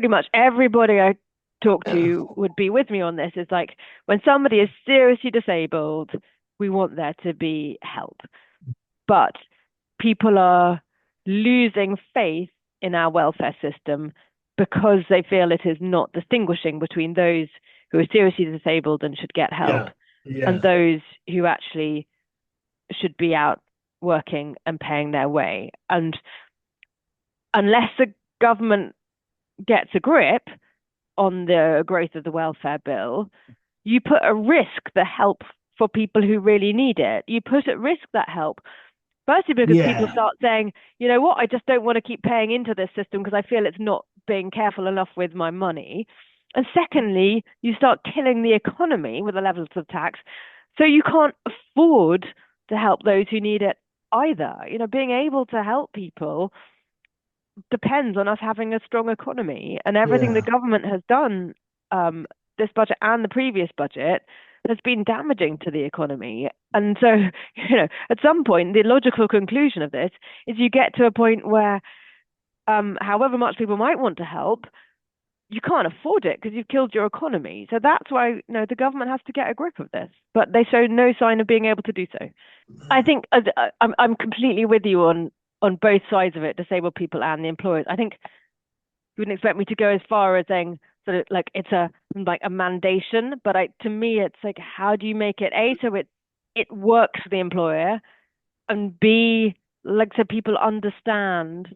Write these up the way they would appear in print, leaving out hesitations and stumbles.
pretty much everybody I talk to would be with me on this, is like when somebody is seriously disabled, we want there to be help. But people are losing faith in our welfare system because they feel it is not distinguishing between those who are seriously disabled and should get help Yeah. and Yeah. those who actually should be out working and paying their way. And unless the government gets a grip on the growth of the welfare bill, you put at risk the help for people who really need it. You put at risk that help. Firstly, because people Yeah. start saying, you know what, I just don't want to keep paying into this system because I feel it's not being careful enough with my money. And secondly, you start killing the economy with the levels of tax. So you can't afford to help those who need it either. Being able to help people depends on us having a strong economy. And everything the Yeah. government has done, this budget and the previous budget, has been damaging to the economy. And so, at some point, the logical conclusion of this is you get to a point where, however much people might want to help, you can't afford it because you've killed your economy. So that's why, the government has to get a grip of this. But they show no sign of being able to do so. I think I'm completely with you on both sides of it, disabled people and the employers. I think you wouldn't expect me to go as far as saying sort of like it's a mandation, but to me it's like, how do you make it A, so it works for the employer, and B, like, so people understand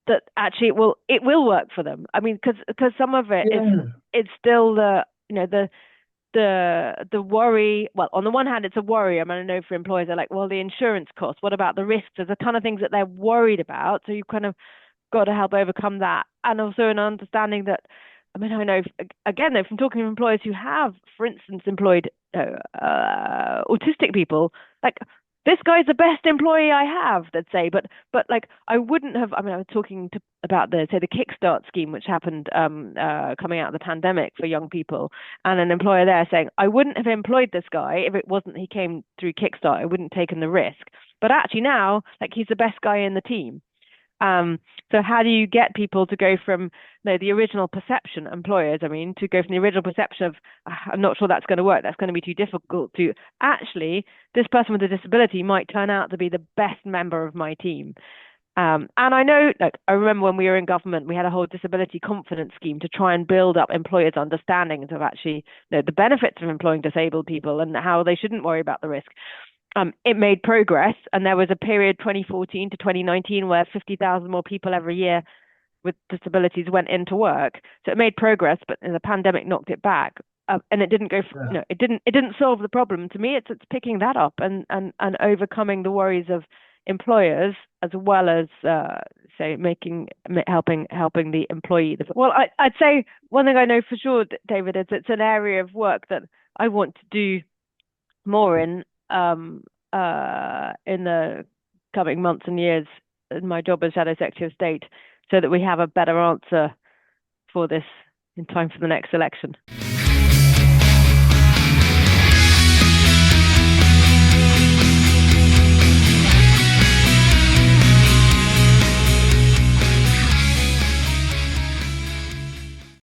that actually it will work for them. I mean, because some of it is, Yeah. it's still the worry. Well, on the one hand, it's a worry. I mean, I know for employers, they're like, well, the insurance costs. What about the risks? There's a ton of things that they're worried about. So you kind of got to help overcome that, and also an understanding that. I mean, I know again though from talking to employers who have, for instance, employed autistic people, like, this guy's the best employee I have, they'd say, but like, I wouldn't have. I mean, I was talking about the Kickstart scheme, which happened coming out of the pandemic for young people, and an employer there saying, I wouldn't have employed this guy if it wasn't he came through Kickstart. I wouldn't have taken the risk. But actually now, like, he's the best guy in the team. Um, so how do you get people to go from, the original perception, employers, I mean, to go from the original perception of, I'm not sure that's going to work, that's going to be too difficult, to actually, this person with a disability might turn out to be the best member of my team. And I know, like, I remember when we were in government, we had a whole disability confidence scheme to try and build up employers' understanding of actually, the benefits of employing disabled people and how they shouldn't worry about the risk. It made progress, and there was a period 2014 to 2019 where 50,000 more people every year with disabilities went into work. So it made progress, but the pandemic knocked it back. And it didn't go. Yeah. It didn't solve the problem. To me, it's picking that up and overcoming the worries of employers, as well as say helping the employee. Well, I'd say one thing I know for sure, David, is it's an area of work that I want to do more in the coming months and years in my job as Shadow Secretary of State, so that we have a better answer for this in time for the next election.